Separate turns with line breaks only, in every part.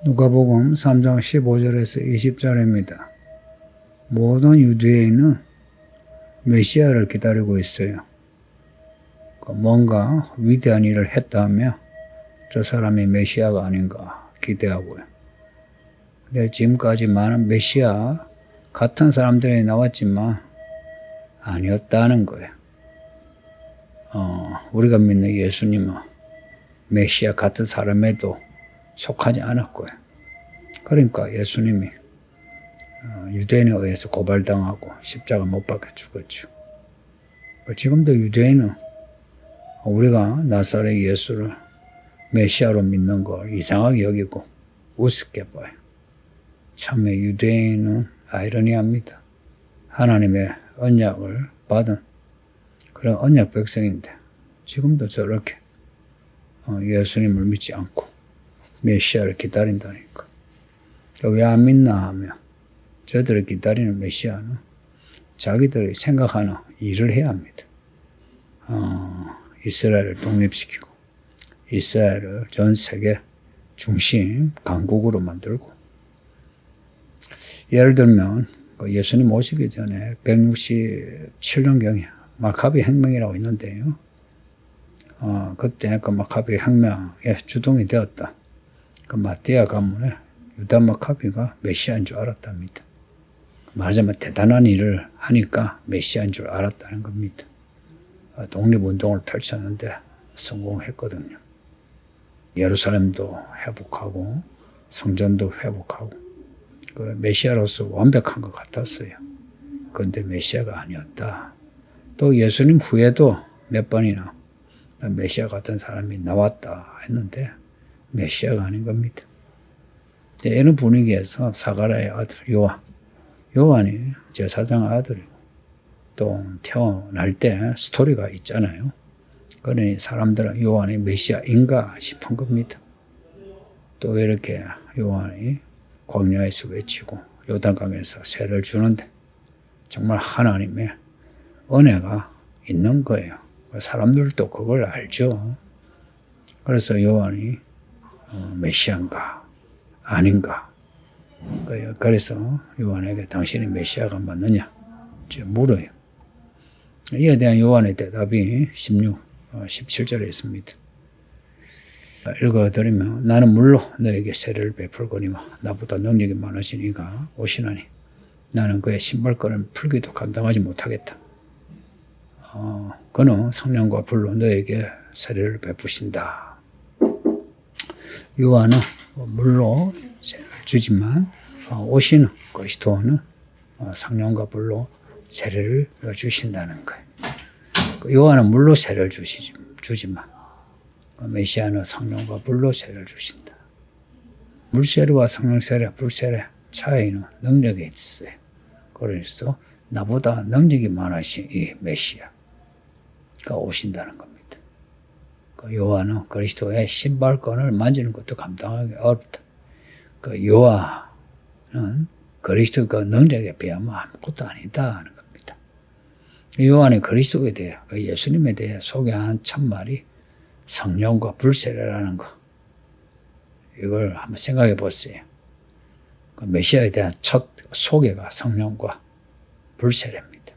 누가복음 3장 15절에서 20절입니다. 모든 유대인은 메시아를 기다리고 있어요. 뭔가 위대한 일을 했다며 저 사람이 메시아가 아닌가 기대하고요. 근데 지금까지 많은 메시아 같은 사람들이 나왔지만 아니었다는 거예요. 우리가 믿는 예수님은 메시아 같은 사람에도 속하지 않았고요. 그러니까 예수님이 유대인에 의해서 고발당하고 십자가 못 박혀 죽었죠. 지금도 유대인은 우리가 나사렛 예수를 메시아로 믿는 걸 이상하게 여기고 우습게 봐요. 참에 유대인은 아이러니합니다. 하나님의 언약을 받은 그런 언약 백성인데 지금도 저렇게 예수님을 믿지 않고 메시아를 기다린다니까. 왜 안 믿나 하면 저들이 기다리는 메시아는 자기들이 생각하는 일을 해야 합니다. 이스라엘을 독립시키고 이스라엘을 전 세계 중심 강국으로 만들고, 예를 들면 예수님 오시기 전에 167년경에 마카비 혁명이라고 있는데요. 그때 그 마카비 혁명의 주동이 되었다. 그 마띠아 가문에 유다 마카비가 메시아인 줄 알았답니다. 말하자면 대단한 일을 하니까 메시아인 줄 알았다는 겁니다. 독립운동을 펼쳤는데 성공했거든요. 예루살렘도 회복하고 성전도 회복하고 그 메시아로서 완벽한 것 같았어요. 그런데 메시아가 아니었다. 또 예수님 후에도 몇 번이나 메시아 같은 사람이 나왔다 했는데 메시아가 아닌 겁니다. 이런 분위기에서 사가랴의 아들 요한이 제사장 아들이고 또 태어날 때 스토리가 있잖아요. 그러니 사람들은 요한이 메시아인가 싶은 겁니다. 또 이렇게 요한이 광야에서 외치고 요단강에서 세를 주는데 정말 하나님의 은혜가 있는 거예요. 사람들도 그걸 알죠. 그래서 요한이 메시아인가 아닌가. 그래서 요한에게 당신이 메시아가 맞느냐 물어요. 이에 대한 요한의 대답이 17절에 있습니다. 읽어드리면 나는 물로 너에게 세례를 베풀거니와 나보다 능력이 많으신 이가 오시나니 나는 그의 신발끈을 풀기도 감당하지 못하겠다. 그는 성령과 불로 너에게 세례를 베푸신다. 요한은 물로 세례를 주지만 오시는 그리스도는 성령과 불로 세례를 주신다는 거예요. 요한은 물로 세례를 주지만 메시아는 성령과 불로 세례를 주신다. 물세례와 성령세례, 불세례 차이는 능력에 있어요. 그래서 나보다 능력이 많으신 이 메시아가 오신다는 겁니다. 요한은 그리스도의 신발끈을 만지는 것도 감당하기 어렵다. 요한은 그리스도 그 능력에 비하면 아무것도 아니다 하는 겁니다. 요한이 그리스도에 대해 예수님에 대해 소개한 참말이 성령과 불세례라는 거. 이걸 한번 생각해 보세요. 메시아에 대한 첫 소개가 성령과 불세례입니다.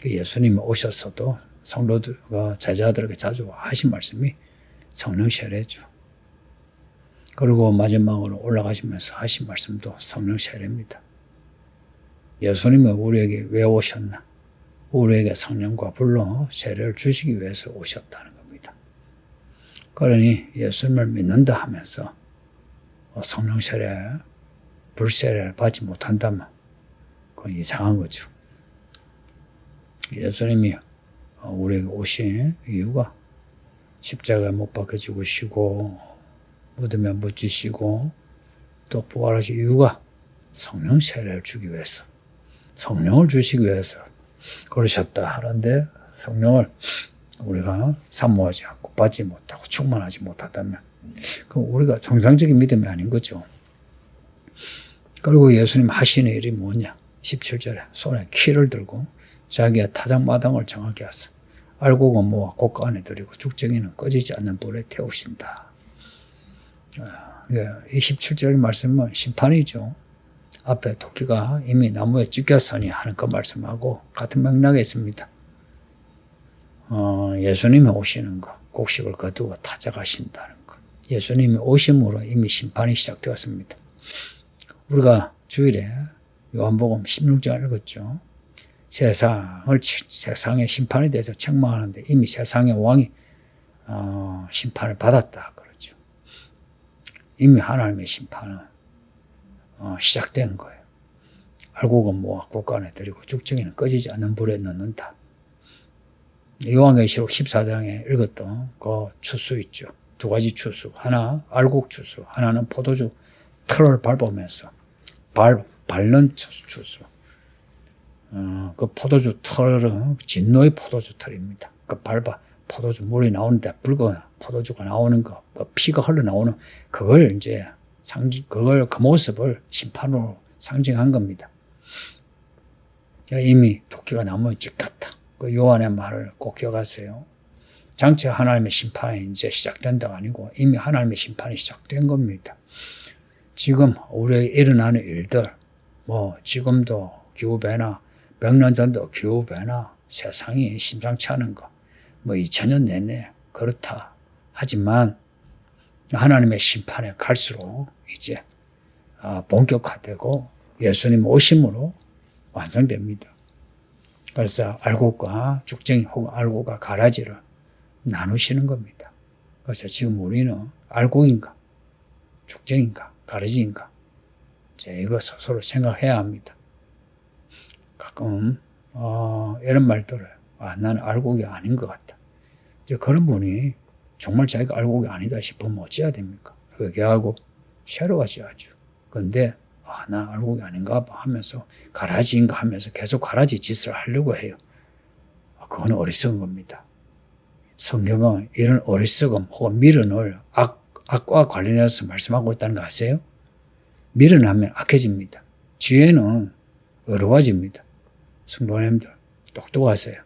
예수님이 오셨어도 성도들과 제자들에게 자주 하신 말씀이 성령 세례죠. 그리고 마지막으로 올라가시면서 하신 말씀도 성령 세례입니다. 예수님은 우리에게 왜 오셨나? 우리에게 성령과 불로 세례를 주시기 위해서 오셨다는 겁니다. 그러니 예수님을 믿는다 하면서 성령 세례, 불세례를 받지 못한다면 그건 이상한 거죠. 예수님이 우리에게 오신 이유가 십자가에 못 박혀 죽으시고 무덤에 묻히시고 또 부활하신 이유가 성령 세례를 주기 위해서, 성령을 주시기 위해서 그러셨다 하는데 성령을 우리가 사모하지 않고 받지 못하고 충만하지 못하다면 그럼 우리가 정상적인 믿음이 아닌 거죠. 그리고 예수님 하시는 일이 뭐냐? 17절에 손에 키를 들고 자기의 타작마당을 정하게 하사 알곡은 모아 곡간에 들이고 죽정이는 꺼지지 않는 불에 태우신다. 27절 말씀은 심판이죠. 앞에 토끼가 이미 나무에 찢겼으니 하는 그 말씀하고 같은 맥락에 있습니다. 예수님이 오시는 것, 곡식을 거두어 타작하신다는 것. 예수님이 오심으로 이미 심판이 시작되었습니다. 우리가 주일에 요한복음 16장 읽었죠. 세상의 심판에 대해서 책망하는데 이미 세상의 왕이 심판을 받았다 그러죠. 이미 하나님의 심판은 시작된 거예요. 알곡은 모아 곳간에 들이고 죽정이는 꺼지지 않는 불에 넣는다. 요한계시록 14장에 읽었던 그 추수 있죠. 두 가지 추수. 하나 알곡 추수, 하나는 포도주 틀을 밟으면서 밟는 추수. 그 포도주 틀은 진노의 포도주 틀입니다. 그 포도주 물이 나오는데 붉은 포도주가 나오는 거, 그 피가 흘러나오는 그걸 이제 그 모습을 심판으로 상징한 겁니다. 이미 토끼가 나무에 찢겼다. 그 요한의 말을 꼭 기억하세요. 장차 하나님의 심판이 이제 시작된다가 아니고 이미 하나님의 심판이 시작된 겁니다. 지금 우리에게 일어나는 일들, 지금도 기후변화, 100년 전도 기후변화, 세상이 심상치 않은 거, 2000년 내내 그렇다. 하지만 하나님의 심판에 갈수록 이제 본격화되고 예수님 오심으로 완성됩니다. 그래서 알곡과 죽정이 혹은 알곡과 가라지를 나누시는 겁니다. 그래서 지금 우리는 알곡인가, 죽정인가, 가라지인가, 이거 스스로 생각해야 합니다. 가끔 이런 말들을 나는 알곡이 아닌 것 같다. 이제 그런 분이 정말 자기가 알곡이 아니다 싶으면 어찌해야 됩니까? 회개하고 새로워져야죠. 그런데 나 알곡이 아닌가 봐 하면서 가라지인가 하면서 계속 가라지 짓을 하려고 해요. 그건 어리석은 겁니다. 성경은 이런 어리석음 혹은 미련을 악과 관련해서 말씀하고 있다는 거 아세요? 미련하면 악해집니다. 지혜는 어려워집니다. 성도님들 똑똑하세요.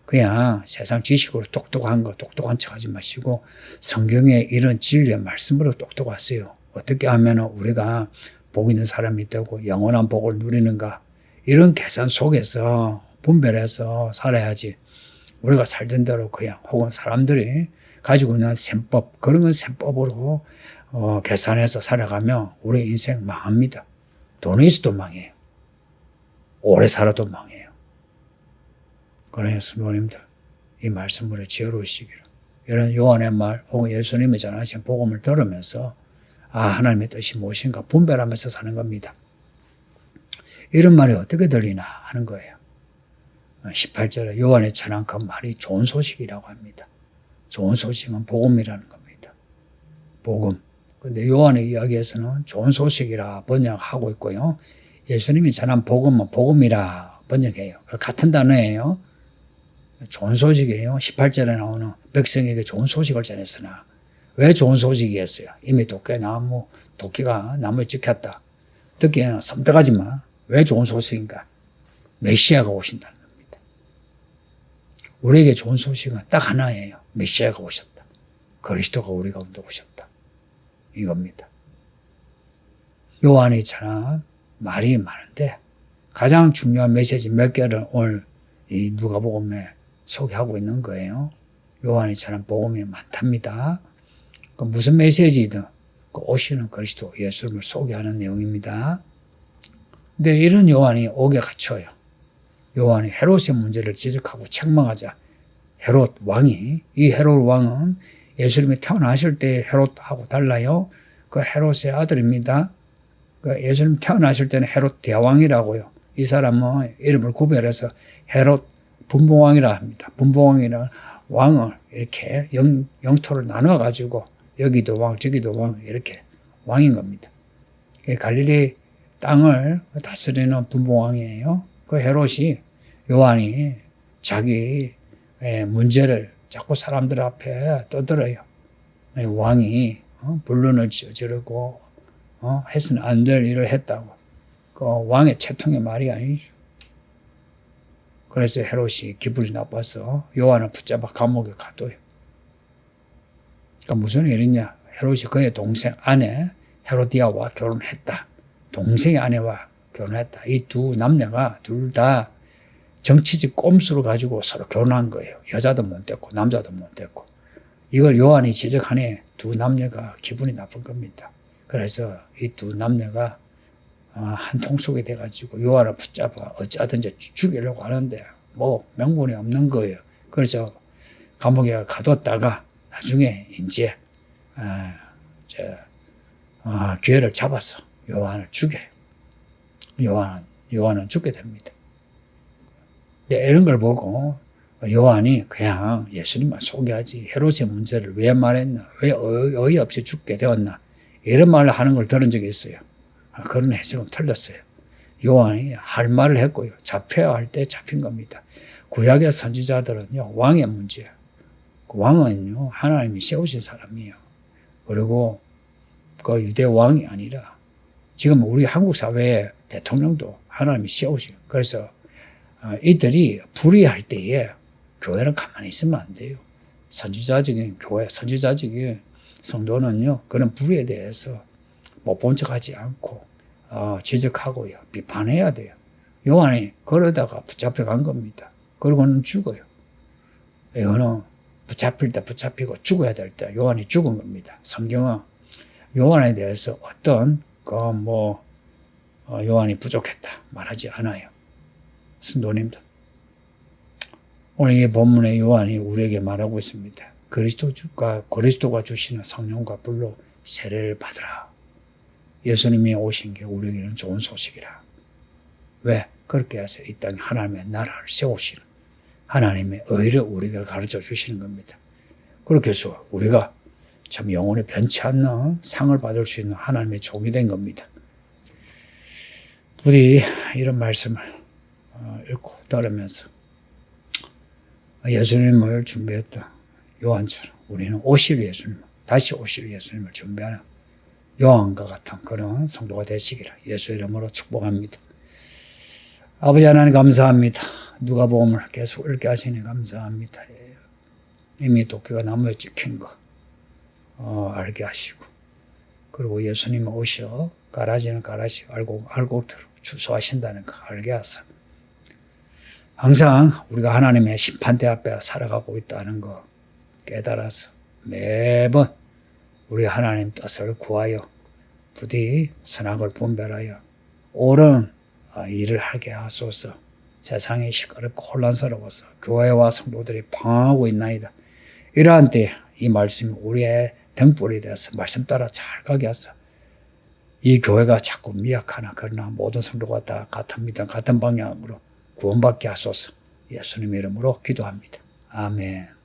그냥 세상 지식으로 똑똑한 척 하지 마시고 성경의 이런 진리의 말씀으로 똑똑하세요. 어떻게 하면 우리가 복 있는 사람이 되고 영원한 복을 누리는가, 이런 계산 속에서 분별해서 살아야지. 우리가 살던 대로 그냥 혹은 사람들이 가지고 있는 셈법, 그런 건 셈법으로 계산해서 살아가면 우리 인생 망합니다. 돈이 있어도 망해요. 오래 살아도 망해요. 그러니 성도님들, 이 말씀으로 지혜로우시기를, 이런 요한의 말 혹은 예수님이 전하신 복음을 들으면서 하나님의 뜻이 무엇인가 분별하면서 사는 겁니다. 이런 말이 어떻게 들리나 하는 거예요. 18절에 요한의 전한 그 말이 좋은 소식이라고 합니다. 좋은 소식은 복음이라는 겁니다. 복음. 근데 요한의 이야기에서는 좋은 소식이라 번역하고 있고요. 예수님이 전한 복음은 복음이라 번역해요. 같은 단어예요. 좋은 소식이에요. 18절에 나오는 백성에게 좋은 소식을 전했으나, 왜 좋은 소식이었어요? 이미 토끼가 나무에 찍혔다. 듣기에는 섬뜩하지만 왜 좋은 소식인가? 메시아가 오신다는 겁니다. 우리에게 좋은 소식은 딱 하나예요. 메시아가 오셨다. 그리스도가 우리 가운데 오셨다. 이겁니다. 요한이 전한 말이 많은데 가장 중요한 메시지 몇 개를 오늘 이 누가복음에 소개하고 있는 거예요. 요한이 전한 복음이 많답니다. 무슨 메시지든 오시는 그리스도 예수를 소개하는 내용입니다. 근데 이런 요한이 옥에 갇혀요. 요한이 헤롯의 문제를 지적하고 책망하자 헤롯 왕이, 이 헤롯 왕은 예수님이 태어나실 때 헤롯하고 달라요. 그 헤롯의 아들입니다. 그 예수님 태어나실 때는 헤롯 대왕이라고요. 이 사람은 이름을 구별해서 헤롯 분봉왕이라 합니다. 분봉왕이라는 왕을 이렇게 영토를 나눠가지고 여기도 왕, 저기도 왕, 이렇게 왕인 겁니다. 갈릴리 땅을 다스리는 분봉왕이에요. 그 헤롯이 요한이 자기 문제를 자꾸 사람들 앞에 떠들어요. 왕이 불륜을 저지르고 해서는 안 될 일을 했다고. 그 왕의 채통의 말이 아니죠. 그래서 헤롯이 기분이 나빠서 요한을 붙잡아 감옥에 가둬요. 그러니까 무슨 일이냐? 헤롯이 그의 동생 아내 헤로디아와 결혼했다. 동생의 아내와 결혼했다. 이 두 남녀가 둘 다 정치적 꼼수를 가지고 서로 결혼한 거예요. 여자도 못 됐고 남자도 못 됐고. 이걸 요한이 지적하니 두 남녀가 기분이 나쁜 겁니다. 그래서 이 두 남녀가 한 통속이 돼가지고 요한을 붙잡아 어찌하든지 죽이려고 하는데 뭐 명분이 없는 거예요. 그래서 감옥에 가뒀다가 나중에 이제 기회를 잡아서 요한을 죽여요. 요한은 죽게 됩니다. 이런 걸 보고 요한이 그냥 예수님만 소개하지 헤롯의 문제를 왜 말했나, 왜 어이없이 죽게 되었나 이런 말을 하는 걸 들은 적이 있어요. 그런 해석은 틀렸어요. 요한이 할 말을 했고요. 잡혀야 할 때 잡힌 겁니다. 구약의 선지자들은요, 왕의 문제예요. 그 왕은요, 하나님이 세우신 사람이에요. 그리고 그 유대 왕이 아니라 지금 우리 한국 사회의 대통령도 하나님이 세우신. 그래서 이들이 불의할 때에 교회는 가만히 있으면 안 돼요. 선지자적인 교회, 선지자적인 성도는요, 그런 불의에 대해서 못 본 척하지 않고 지적하고요, 비판해야 돼요. 요한이 그러다가 붙잡혀간 겁니다. 그러고는 죽어요. 이거는 붙잡힐 때 붙잡히고 죽어야 될 때 요한이 죽은 겁니다. 성경은 요한에 대해서 어떤 요한이 부족했다 말하지 않아요. 성도님들, 오늘 이 본문의 요한이 우리에게 말하고 있습니다. 그리스도가 주시는 성령과 불로 세례를 받으라. 예수님이 오신 게 우리에게는 좋은 소식이라. 왜? 그렇게 해서 이 땅에 하나님의 나라를 세우시는 하나님의 의를 우리가 가르쳐 주시는 겁니다. 그렇게 해서 우리가 참 영원히 변치 않는 상을 받을 수 있는 하나님의 종이 된 겁니다. 부디 이런 말씀을 읽고 따르면서 예수님을 준비했다. 요한처럼 우리는 다시 오실 예수님을 준비하는 요한과 같은 그런 성도가 되시기를 예수 이름으로 축복합니다. 아버지 하나님 감사합니다. 누가복음을 계속 읽게 하시니 감사합니다. 이미 도끼가 나무에 찍힌 거 알게 하시고, 그리고 예수님 오셔 가라지는 가라지 알곡으로 주소하신다는 거 알게 하사 항상 우리가 하나님의 심판대 앞에 살아가고 있다는 거 깨달아서 매번 우리 하나님 뜻을 구하여 부디 선악을 분별하여 옳은 일을 하게 하소서. 세상이 시끄럽고 혼란스러워서 교회와 성도들이 방황하고 있나이다. 이러한 때 이 말씀이 우리의 등불이 되어서 말씀 따라 잘 가게 하소. 이 교회가 자꾸 미약하나 그러나 모든 성도가 다 같은 믿음 같은 방향으로 구원받게 하소서. 예수님 이름으로 기도합니다. 아멘.